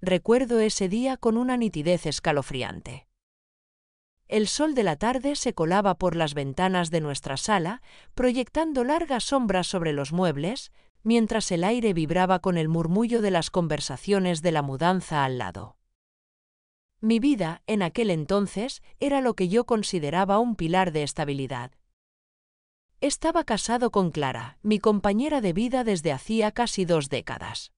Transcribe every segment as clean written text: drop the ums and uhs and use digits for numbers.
Recuerdo ese día con una nitidez escalofriante. El sol de la tarde se colaba por las ventanas de nuestra sala, proyectando largas sombras sobre los muebles, mientras el aire vibraba con el murmullo de las conversaciones de la mudanza al lado. Mi vida, en aquel entonces, era lo que yo consideraba un pilar de estabilidad. Estaba casado con Clara, mi compañera de vida desde hacía casi 2 décadas.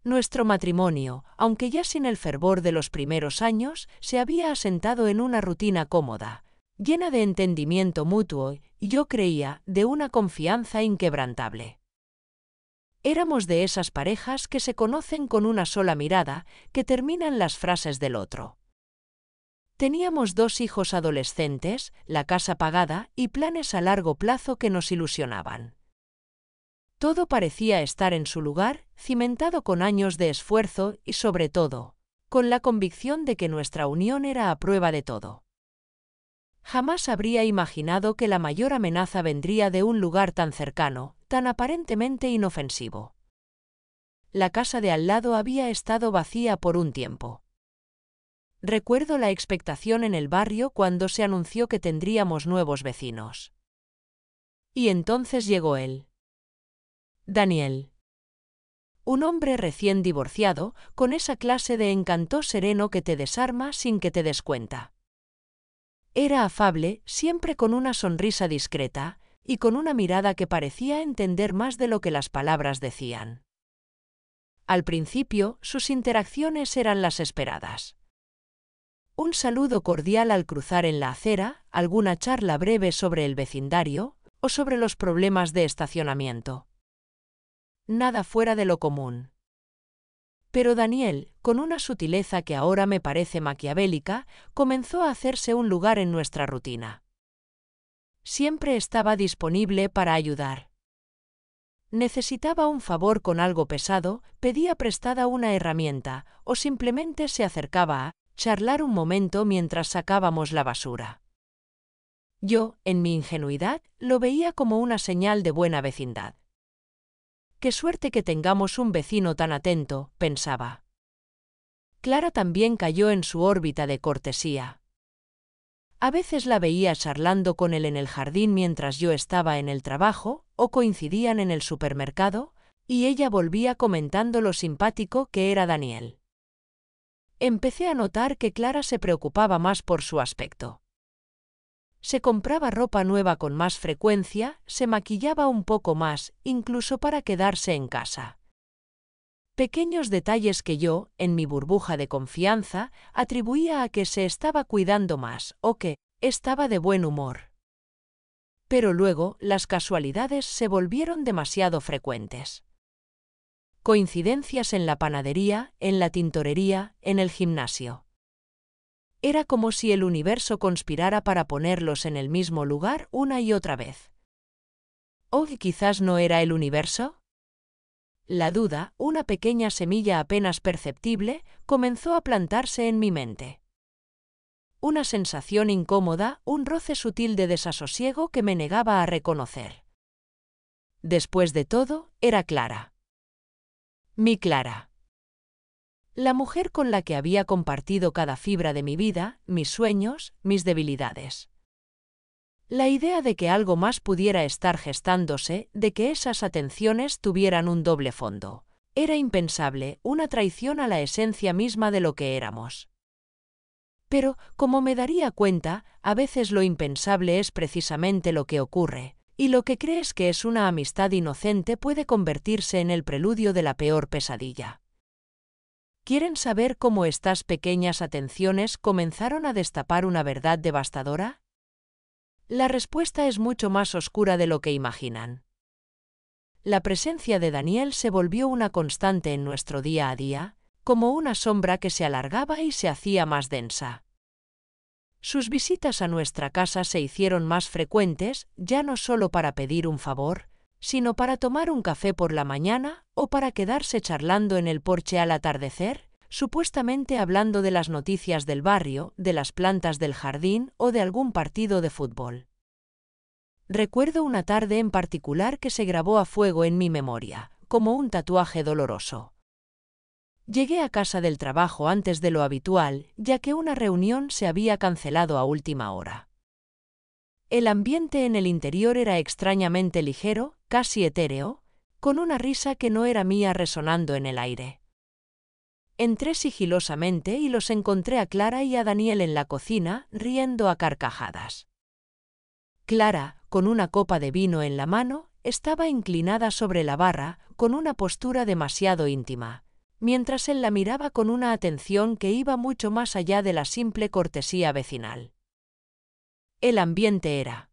Nuestro matrimonio, aunque ya sin el fervor de los primeros años, se había asentado en una rutina cómoda, llena de entendimiento mutuo y, yo creía, de una confianza inquebrantable. Éramos de esas parejas que se conocen con una sola mirada, que terminan las frases del otro. Teníamos 2 hijos adolescentes, la casa pagada y planes a largo plazo que nos ilusionaban. Todo parecía estar en su lugar, cimentado con años de esfuerzo y, sobre todo, con la convicción de que nuestra unión era a prueba de todo. Jamás habría imaginado que la mayor amenaza vendría de un lugar tan cercano, tan aparentemente inofensivo. La casa de al lado había estado vacía por un tiempo. Recuerdo la expectación en el barrio cuando se anunció que tendríamos nuevos vecinos. Y entonces llegó él. Daniel. Un hombre recién divorciado, con esa clase de encanto sereno que te desarma sin que te des cuenta. Era afable, siempre con una sonrisa discreta, y con una mirada que parecía entender más de lo que las palabras decían. Al principio, sus interacciones eran las esperadas. Un saludo cordial al cruzar en la acera, alguna charla breve sobre el vecindario, o sobre los problemas de estacionamiento. Nada fuera de lo común. Pero Daniel, con una sutileza que ahora me parece maquiavélica, comenzó a hacerse un lugar en nuestra rutina. Siempre estaba disponible para ayudar. Necesitaba un favor con algo pesado, pedía prestada una herramienta, o simplemente se acercaba a charlar un momento mientras sacábamos la basura. Yo, en mi ingenuidad, lo veía como una señal de buena vecindad. Qué suerte que tengamos un vecino tan atento, pensaba. Clara también cayó en su órbita de cortesía. A veces la veía charlando con él en el jardín mientras yo estaba en el trabajo, o coincidían en el supermercado, y ella volvía comentando lo simpático que era Daniel. Empecé a notar que Clara se preocupaba más por su aspecto. Se compraba ropa nueva con más frecuencia, se maquillaba un poco más, incluso para quedarse en casa. Pequeños detalles que yo, en mi burbuja de confianza, atribuía a que se estaba cuidando más o que estaba de buen humor. Pero luego, las casualidades se volvieron demasiado frecuentes. Coincidencias en la panadería, en la tintorería, en el gimnasio. Era como si el universo conspirara para ponerlos en el mismo lugar una y otra vez. ¿O quizás no era el universo? La duda, una pequeña semilla apenas perceptible, comenzó a plantarse en mi mente. Una sensación incómoda, un roce sutil de desasosiego que me negaba a reconocer. Después de todo, era Clara. Mi Clara. La mujer con la que había compartido cada fibra de mi vida, mis sueños, mis debilidades. La idea de que algo más pudiera estar gestándose, de que esas atenciones tuvieran un doble fondo, era impensable, una traición a la esencia misma de lo que éramos. Pero, como me daría cuenta, a veces lo impensable es precisamente lo que ocurre, y lo que crees que es una amistad inocente puede convertirse en el preludio de la peor pesadilla. ¿Quieren saber cómo estas pequeñas atenciones comenzaron a destapar una verdad devastadora? La respuesta es mucho más oscura de lo que imaginan. La presencia de Daniel se volvió una constante en nuestro día a día, como una sombra que se alargaba y se hacía más densa. Sus visitas a nuestra casa se hicieron más frecuentes, ya no solo para pedir un favor, sino para tomar un café por la mañana o para quedarse charlando en el porche al atardecer, supuestamente hablando de las noticias del barrio, de las plantas del jardín o de algún partido de fútbol. Recuerdo una tarde en particular que se grabó a fuego en mi memoria, como un tatuaje doloroso. Llegué a casa del trabajo antes de lo habitual, ya que una reunión se había cancelado a última hora. El ambiente en el interior era extrañamente ligero, casi etéreo, con una risa que no era mía resonando en el aire. Entré sigilosamente y los encontré a Clara y a Daniel en la cocina, riendo a carcajadas. Clara, con una copa de vino en la mano, estaba inclinada sobre la barra, con una postura demasiado íntima, mientras él la miraba con una atención que iba mucho más allá de la simple cortesía vecinal. El ambiente era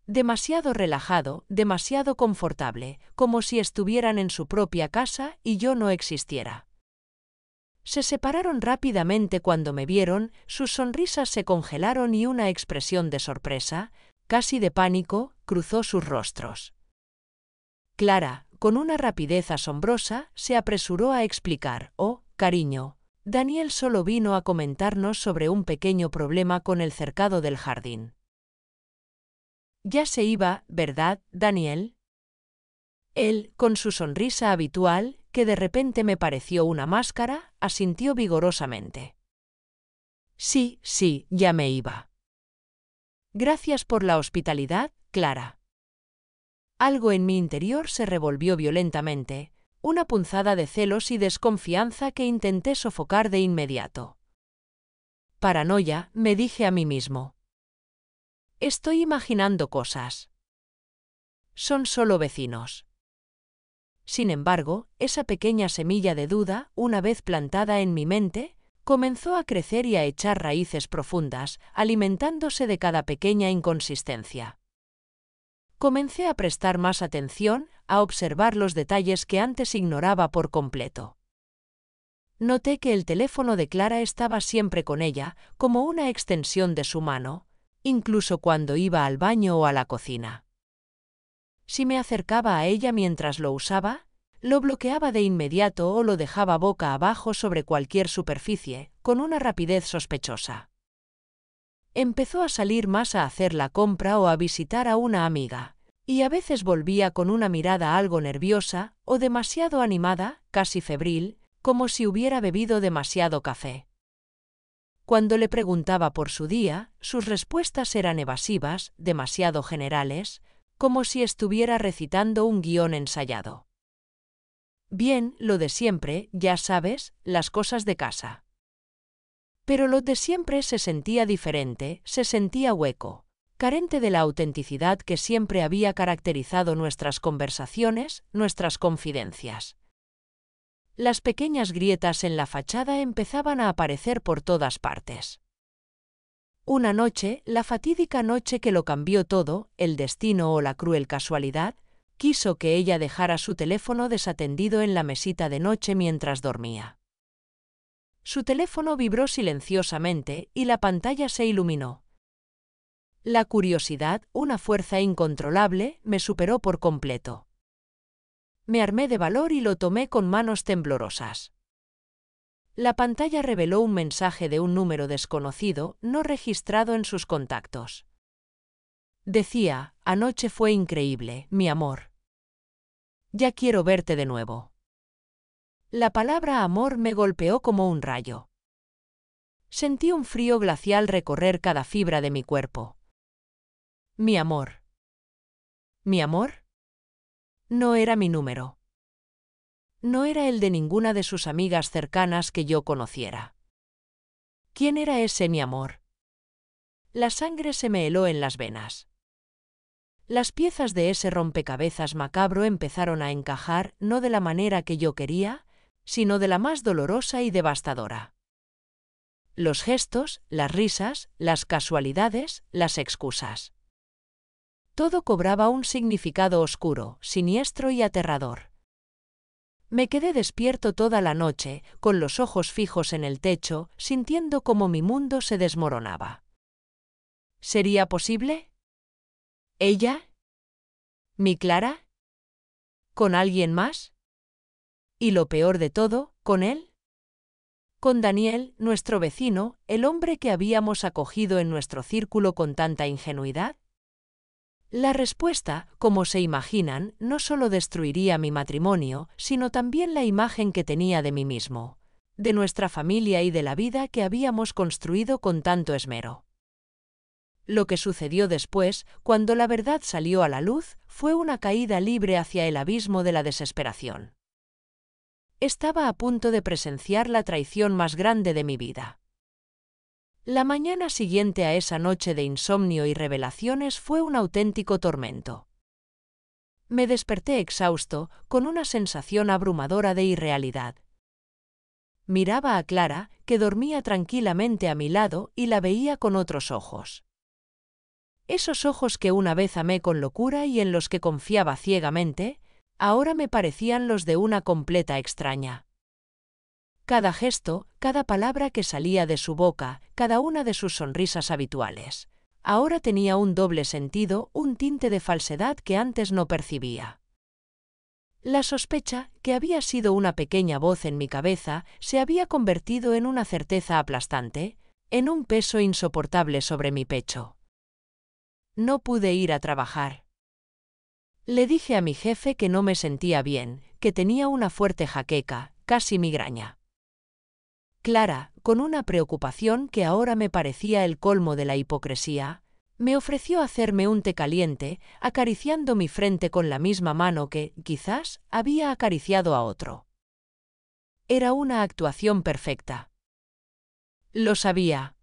demasiado relajado, demasiado confortable, como si estuvieran en su propia casa y yo no existiera. Se separaron rápidamente cuando me vieron, sus sonrisas se congelaron y una expresión de sorpresa, casi de pánico, cruzó sus rostros. Clara, con una rapidez asombrosa, se apresuró a explicar: «Oh, cariño, Daniel solo vino a comentarnos sobre un pequeño problema con el cercado del jardín». «Ya se iba, ¿verdad, Daniel?». Él, con su sonrisa habitual, que de repente me pareció una máscara, asintió vigorosamente. «Sí, ya me iba». «Gracias por la hospitalidad, Clara». Algo en mi interior se revolvió violentamente, una punzada de celos y desconfianza que intenté sofocar de inmediato. «Paranoia», me dije a mí mismo. «Estoy imaginando cosas. Son solo vecinos». Sin embargo, esa pequeña semilla de duda, una vez plantada en mi mente, comenzó a crecer y a echar raíces profundas, alimentándose de cada pequeña inconsistencia. Comencé a prestar más atención, a observar los detalles que antes ignoraba por completo. Noté que el teléfono de Clara estaba siempre con ella, como una extensión de su mano, incluso cuando iba al baño o a la cocina. Si me acercaba a ella mientras lo usaba, lo bloqueaba de inmediato o lo dejaba boca abajo sobre cualquier superficie, con una rapidez sospechosa. Empezó a salir más a hacer la compra o a visitar a una amiga, y a veces volvía con una mirada algo nerviosa o demasiado animada, casi febril, como si hubiera bebido demasiado café. Cuando le preguntaba por su día, sus respuestas eran evasivas, demasiado generales, como si estuviera recitando un guión ensayado. «Bien, lo de siempre, ya sabes, las cosas de casa». Pero lo de siempre se sentía diferente, se sentía hueco, carente de la autenticidad que siempre había caracterizado nuestras conversaciones, nuestras confidencias. Las pequeñas grietas en la fachada empezaban a aparecer por todas partes. Una noche, la fatídica noche que lo cambió todo, el destino o la cruel casualidad, quiso que ella dejara su teléfono desatendido en la mesita de noche mientras dormía. Su teléfono vibró silenciosamente y la pantalla se iluminó. La curiosidad, una fuerza incontrolable, me superó por completo. Me armé de valor y lo tomé con manos temblorosas. La pantalla reveló un mensaje de un número desconocido, no registrado en sus contactos. Decía: «Anoche fue increíble, mi amor. Ya quiero verte de nuevo». La palabra amor me golpeó como un rayo. Sentí un frío glacial recorrer cada fibra de mi cuerpo. Mi amor. ¿Mi amor? No era mi número. No era el de ninguna de sus amigas cercanas que yo conociera. ¿Quién era ese mi amor? La sangre se me heló en las venas. Las piezas de ese rompecabezas macabro empezaron a encajar no de la manera que yo quería, sino de la más dolorosa y devastadora. Los gestos, las risas, las casualidades, las excusas. Todo cobraba un significado oscuro, siniestro y aterrador. Me quedé despierto toda la noche, con los ojos fijos en el techo, sintiendo cómo mi mundo se desmoronaba. ¿Sería posible? ¿Ella? ¿Mi Clara? ¿Con alguien más? Y lo peor de todo, ¿con él? Con Daniel, nuestro vecino, el hombre que habíamos acogido en nuestro círculo con tanta ingenuidad. La respuesta, como se imaginan, no solo destruiría mi matrimonio, sino también la imagen que tenía de mí mismo, de nuestra familia y de la vida que habíamos construido con tanto esmero. Lo que sucedió después, cuando la verdad salió a la luz, fue una caída libre hacia el abismo de la desesperación. Estaba a punto de presenciar la traición más grande de mi vida. La mañana siguiente a esa noche de insomnio y revelaciones fue un auténtico tormento. Me desperté exhausto, con una sensación abrumadora de irrealidad. Miraba a Clara, que dormía tranquilamente a mi lado, y la veía con otros ojos. Esos ojos que una vez amé con locura y en los que confiaba ciegamente, ahora me parecían los de una completa extraña. Cada gesto, cada palabra que salía de su boca, cada una de sus sonrisas habituales, ahora tenía un doble sentido, un tinte de falsedad que antes no percibía. La sospecha, que había sido una pequeña voz en mi cabeza, se había convertido en una certeza aplastante, en un peso insoportable sobre mi pecho. No pude ir a trabajar. Le dije a mi jefe que no me sentía bien, que tenía una fuerte jaqueca, casi migraña. Clara, con una preocupación que ahora me parecía el colmo de la hipocresía, me ofreció hacerme un té caliente, acariciando mi frente con la misma mano que, quizás, había acariciado a otro. Era una actuación perfecta. Lo sabía.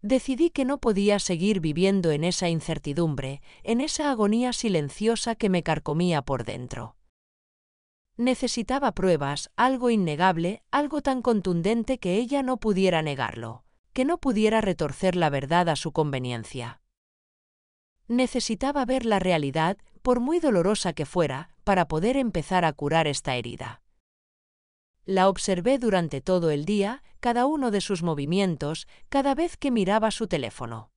Decidí que no podía seguir viviendo en esa incertidumbre, en esa agonía silenciosa que me carcomía por dentro. Necesitaba pruebas, algo innegable, algo tan contundente que ella no pudiera negarlo, que no pudiera retorcer la verdad a su conveniencia. Necesitaba ver la realidad, por muy dolorosa que fuera, para poder empezar a curar esta herida. La observé durante todo el día, cada uno de sus movimientos, cada vez que miraba su teléfono.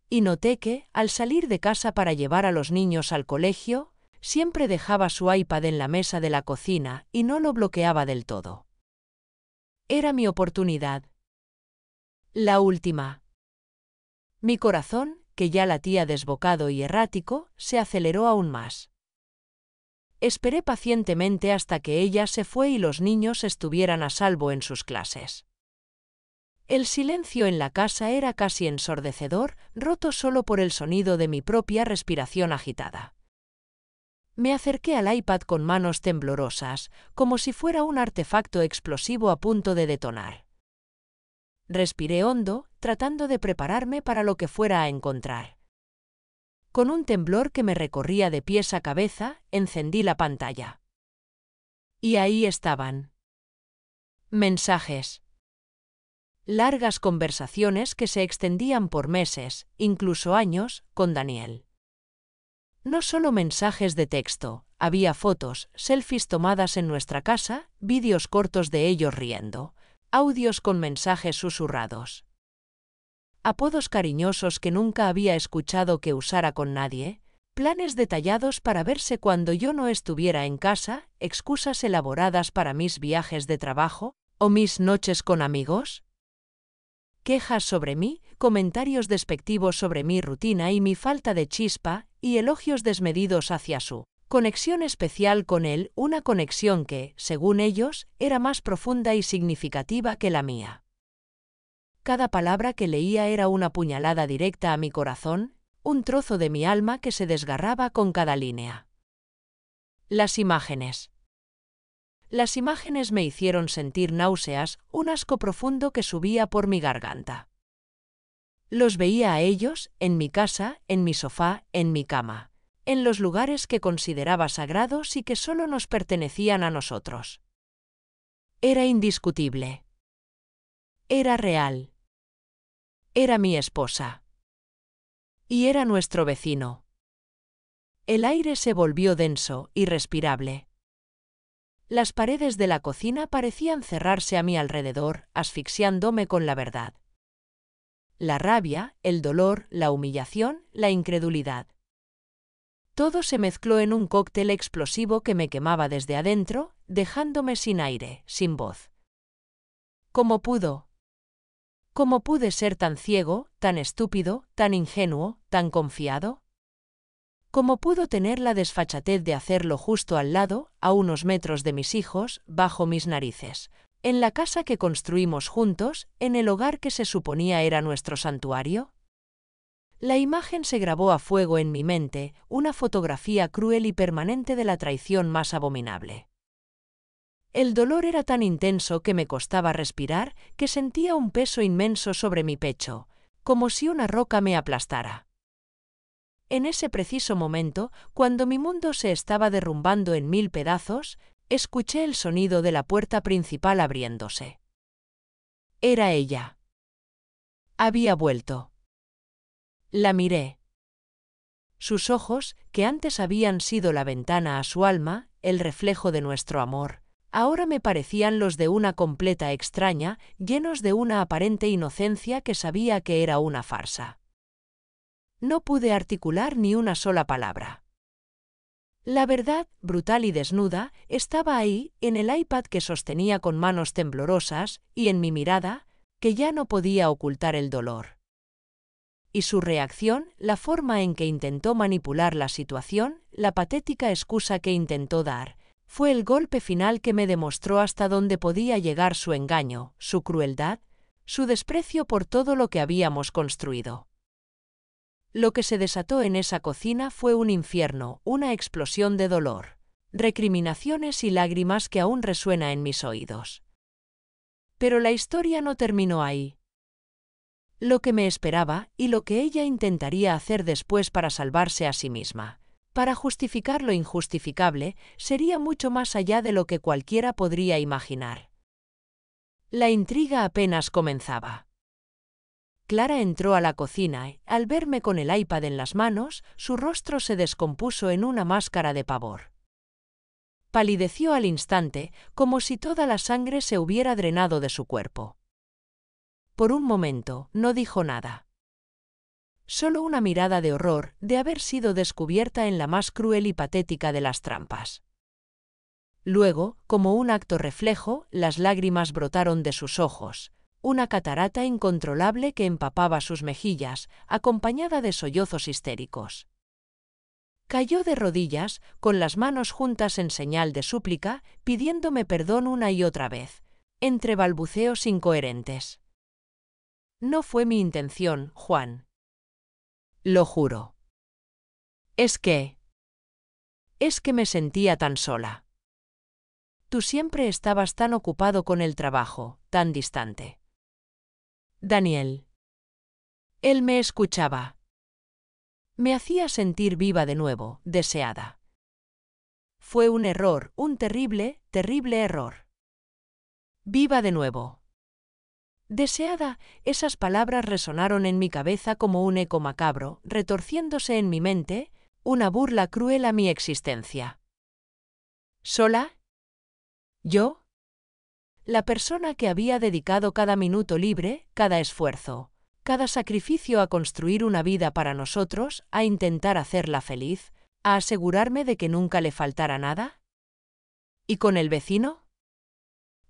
Y noté que, al salir de casa para llevar a los niños al colegio, siempre dejaba su iPad en la mesa de la cocina y no lo bloqueaba del todo. Era mi oportunidad. La última. Mi corazón, que ya latía desbocado y errático, se aceleró aún más. Esperé pacientemente hasta que ella se fue y los niños estuvieran a salvo en sus clases. El silencio en la casa era casi ensordecedor, roto solo por el sonido de mi propia respiración agitada. Me acerqué al iPad con manos temblorosas, como si fuera un artefacto explosivo a punto de detonar. Respiré hondo, tratando de prepararme para lo que fuera a encontrar. Con un temblor que me recorría de pies a cabeza, encendí la pantalla. Y ahí estaban. Mensajes. Largas conversaciones que se extendían por meses, incluso años, con Daniel. No solo mensajes de texto, había fotos, selfies tomadas en nuestra casa, vídeos cortos de ellos riendo, audios con mensajes susurrados. Apodos cariñosos que nunca había escuchado que usara con nadie, planes detallados para verse cuando yo no estuviera en casa, excusas elaboradas para mis viajes de trabajo, o mis noches con amigos. Quejas sobre mí, comentarios despectivos sobre mi rutina y mi falta de chispa, y elogios desmedidos hacia su conexión especial con él, una conexión que, según ellos, era más profunda y significativa que la mía. Cada palabra que leía era una puñalada directa a mi corazón, un trozo de mi alma que se desgarraba con cada línea. Las imágenes. Las imágenes me hicieron sentir náuseas, un asco profundo que subía por mi garganta. Los veía a ellos, en mi casa, en mi sofá, en mi cama, en los lugares que consideraba sagrados y que solo nos pertenecían a nosotros. Era indiscutible. Era real. Era mi esposa. Y era nuestro vecino. El aire se volvió denso, irrespirable. Las paredes de la cocina parecían cerrarse a mi alrededor, asfixiándome con la verdad. La rabia, el dolor, la humillación, la incredulidad. Todo se mezcló en un cóctel explosivo que me quemaba desde adentro, dejándome sin aire, sin voz. ¿Cómo pudo? ¿Cómo pude ser tan ciego, tan estúpido, tan ingenuo, tan confiado? ¿Cómo pudo tener la desfachatez de hacerlo justo al lado, a unos metros de mis hijos, bajo mis narices, en la casa que construimos juntos, en el hogar que se suponía era nuestro santuario? La imagen se grabó a fuego en mi mente, una fotografía cruel y permanente de la traición más abominable. El dolor era tan intenso que me costaba respirar, que sentía un peso inmenso sobre mi pecho, como si una roca me aplastara. En ese preciso momento, cuando mi mundo se estaba derrumbando en 1000 pedazos, escuché el sonido de la puerta principal abriéndose. Era ella. Había vuelto. La miré. Sus ojos, que antes habían sido la ventana a su alma, el reflejo de nuestro amor, ahora me parecían los de una completa extraña, llenos de una aparente inocencia que sabía que era una farsa. No pude articular ni una sola palabra. La verdad, brutal y desnuda, estaba ahí, en el iPad que sostenía con manos temblorosas, y en mi mirada, que ya no podía ocultar el dolor. Y su reacción, la forma en que intentó manipular la situación, la patética excusa que intentó dar, fue el golpe final que me demostró hasta dónde podía llegar su engaño, su crueldad, su desprecio por todo lo que habíamos construido. Lo que se desató en esa cocina fue un infierno, una explosión de dolor, recriminaciones y lágrimas que aún resuena en mis oídos. Pero la historia no terminó ahí. Lo que me esperaba y lo que ella intentaría hacer después para salvarse a sí misma, para justificar lo injustificable, sería mucho más allá de lo que cualquiera podría imaginar. La intriga apenas comenzaba. Clara entró a la cocina y, al verme con el iPad en las manos, su rostro se descompuso en una máscara de pavor. Palideció al instante, como si toda la sangre se hubiera drenado de su cuerpo. Por un momento, no dijo nada. Solo una mirada de horror de haber sido descubierta en la más cruel y patética de las trampas. Luego, como un acto reflejo, las lágrimas brotaron de sus ojos, una catarata incontrolable que empapaba sus mejillas, acompañada de sollozos histéricos. Cayó de rodillas, con las manos juntas en señal de súplica, pidiéndome perdón una y otra vez, entre balbuceos incoherentes. No fue mi intención, Juan. Lo juro. Es que me sentía tan sola. Tú siempre estabas tan ocupado con el trabajo, tan distante. Daniel. Él me escuchaba. Me hacía sentir viva de nuevo, deseada. Fue un error, un terrible, terrible error. Viva de nuevo. Deseada, esas palabras resonaron en mi cabeza como un eco macabro, retorciéndose en mi mente, una burla cruel a mi existencia. ¿Sola? ¿Yo? La persona que había dedicado cada minuto libre, cada esfuerzo, cada sacrificio a construir una vida para nosotros, a intentar hacerla feliz, a asegurarme de que nunca le faltara nada. ¿Y con el vecino?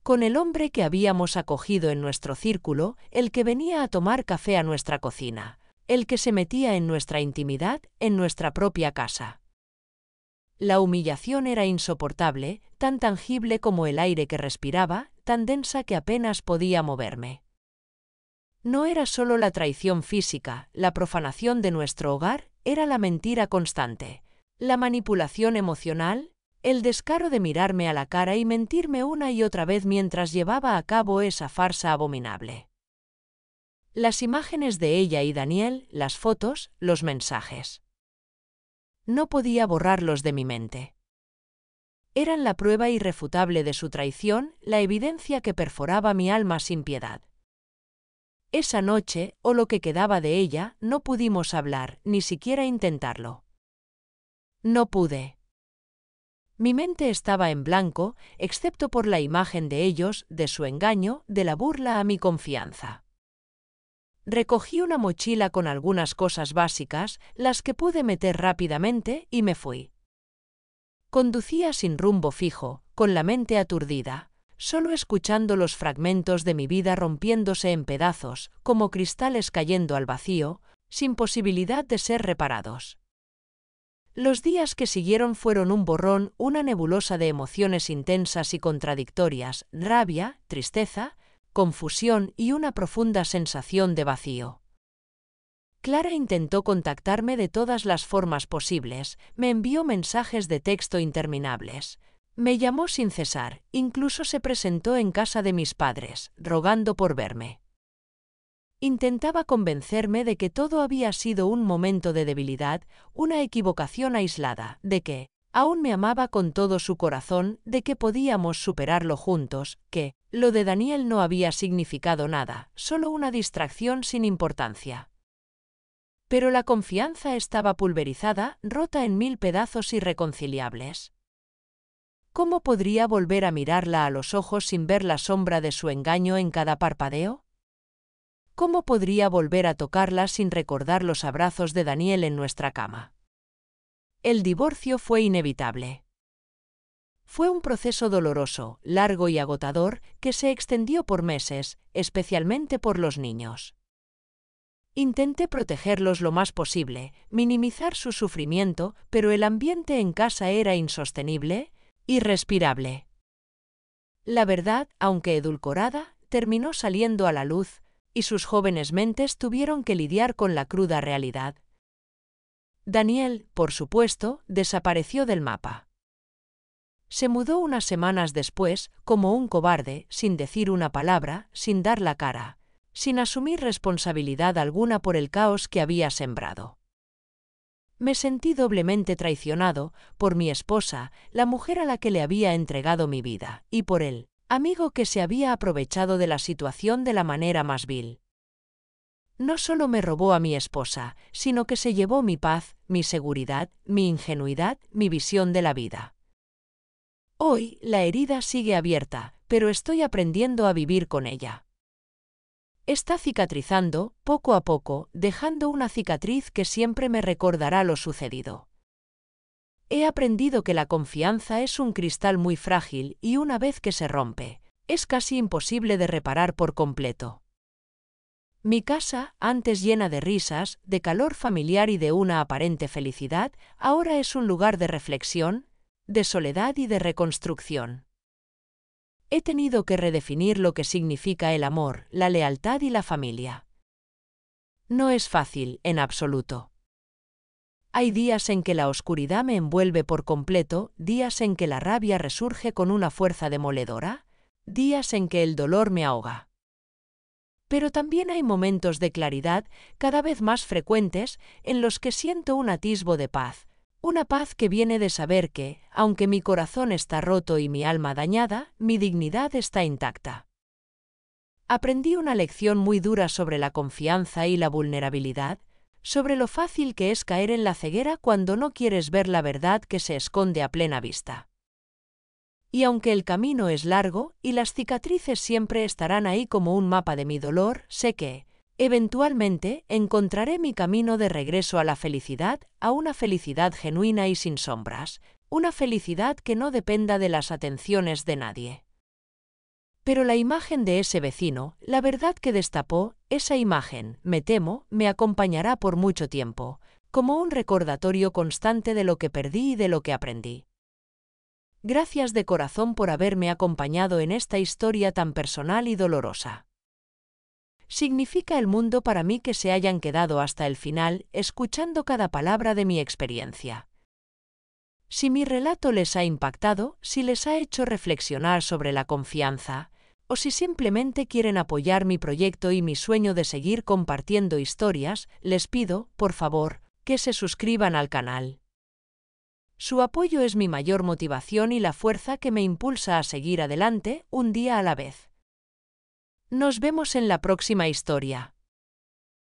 Con el hombre que habíamos acogido en nuestro círculo, el que venía a tomar café a nuestra cocina, el que se metía en nuestra intimidad, en nuestra propia casa. La humillación era insoportable, tan tangible como el aire que respiraba, tan densa que apenas podía moverme. No era solo la traición física, la profanación de nuestro hogar, era la mentira constante, la manipulación emocional, el descaro de mirarme a la cara y mentirme una y otra vez mientras llevaba a cabo esa farsa abominable. Las imágenes de ella y Daniel, las fotos, los mensajes. No podía borrarlos de mi mente. Eran la prueba irrefutable de su traición, la evidencia que perforaba mi alma sin piedad. Esa noche, o lo que quedaba de ella, no pudimos hablar, ni siquiera intentarlo. No pude. Mi mente estaba en blanco, excepto por la imagen de ellos, de su engaño, de la burla a mi confianza. Recogí una mochila con algunas cosas básicas, las que pude meter rápidamente, y me fui. Conducía sin rumbo fijo, con la mente aturdida, solo escuchando los fragmentos de mi vida rompiéndose en pedazos, como cristales cayendo al vacío, sin posibilidad de ser reparados. Los días que siguieron fueron un borrón, una nebulosa de emociones intensas y contradictorias, rabia, tristeza, confusión y una profunda sensación de vacío. Clara intentó contactarme de todas las formas posibles, me envió mensajes de texto interminables. Me llamó sin cesar, incluso se presentó en casa de mis padres, rogando por verme. Intentaba convencerme de que todo había sido un momento de debilidad, una equivocación aislada, de que aún me amaba con todo su corazón, de que podíamos superarlo juntos, que lo de Daniel no había significado nada, solo una distracción sin importancia. Pero la confianza estaba pulverizada, rota en 1000 pedazos irreconciliables. ¿Cómo podría volver a mirarla a los ojos sin ver la sombra de su engaño en cada parpadeo? ¿Cómo podría volver a tocarla sin recordar los abrazos de Daniel en nuestra cama? El divorcio fue inevitable. Fue un proceso doloroso, largo y agotador, que se extendió por meses, especialmente por los niños. Intenté protegerlos lo más posible, minimizar su sufrimiento, pero el ambiente en casa era insostenible, irrespirable. La verdad, aunque edulcorada, terminó saliendo a la luz, y sus jóvenes mentes tuvieron que lidiar con la cruda realidad. Daniel, por supuesto, desapareció del mapa. Se mudó unas semanas después, como un cobarde, sin decir una palabra, sin dar la cara, sin asumir responsabilidad alguna por el caos que había sembrado. Me sentí doblemente traicionado, por mi esposa, la mujer a la que le había entregado mi vida, y por él, amigo que se había aprovechado de la situación de la manera más vil. No solo me robó a mi esposa, sino que se llevó mi paz, mi seguridad, mi ingenuidad, mi visión de la vida. Hoy, la herida sigue abierta, pero estoy aprendiendo a vivir con ella. Está cicatrizando, poco a poco, dejando una cicatriz que siempre me recordará lo sucedido. He aprendido que la confianza es un cristal muy frágil y una vez que se rompe, es casi imposible de reparar por completo. Mi casa, antes llena de risas, de calor familiar y de una aparente felicidad, ahora es un lugar de reflexión, de soledad y de reconstrucción. He tenido que redefinir lo que significa el amor, la lealtad y la familia. No es fácil, en absoluto. Hay días en que la oscuridad me envuelve por completo, días en que la rabia resurge con una fuerza demoledora, días en que el dolor me ahoga. Pero también hay momentos de claridad, cada vez más frecuentes, en los que siento un atisbo de paz, una paz que viene de saber que, aunque mi corazón está roto y mi alma dañada, mi dignidad está intacta. Aprendí una lección muy dura sobre la confianza y la vulnerabilidad, sobre lo fácil que es caer en la ceguera cuando no quieres ver la verdad que se esconde a plena vista. Y aunque el camino es largo y las cicatrices siempre estarán ahí como un mapa de mi dolor, sé que, eventualmente, encontraré mi camino de regreso a la felicidad, a una felicidad genuina y sin sombras, una felicidad que no dependa de las atenciones de nadie. Pero la imagen de ese vecino, la verdad que destapó, esa imagen, me temo, me acompañará por mucho tiempo, como un recordatorio constante de lo que perdí y de lo que aprendí. Gracias de corazón por haberme acompañado en esta historia tan personal y dolorosa. Significa el mundo para mí que se hayan quedado hasta el final, escuchando cada palabra de mi experiencia. Si mi relato les ha impactado, si les ha hecho reflexionar sobre la confianza, o si simplemente quieren apoyar mi proyecto y mi sueño de seguir compartiendo historias, les pido, por favor, que se suscriban al canal. Su apoyo es mi mayor motivación y la fuerza que me impulsa a seguir adelante, un día a la vez. Nos vemos en la próxima historia.